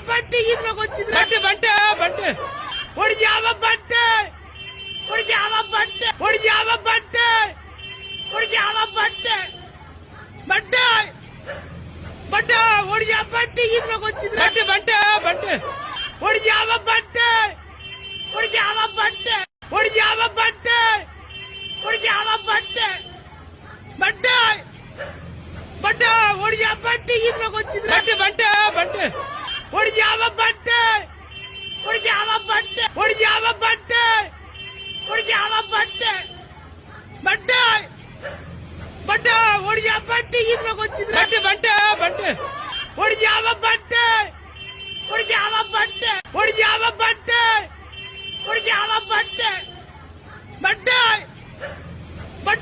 బట్టి ఇంట్లోకి వచ్చింది బట్టి బట్టే బట్టే ఒడిజావ బట్టే ఒడిజావ బట్టే ఒడిజావ బట్టే ఒడిజావ బట్టే బట్టే బట్టే ఒడిజావ బట్టి ఇంట్లోకి వచ్చింది బట్టి బట్టే బట్టే ఒడిజావ బట్టే ఒడిజావ బట్టే ఒడిజావ బట్టే ఒడిజావ బట్టే బట్టే బట్టే ఒడిజావ బట్టి ఇంట్లోకి వచ్చింది బట్టి బట్టే బట్టే ఒడిజావ బట్టే ఒడిజావ బట్టే ఒడిజావ బట్టే ఒడిజావ బట్టే బట్టే బట్టే ఒడిజావ బట్టి ఇంట్లోకి వచ్చింది బట్టి బట్టే బట్టే ఒడిజావ బట్టే ఒడిజావ బట్టే ఒడిజావ బట్టే ఒడిజావ బట్టే బట్టే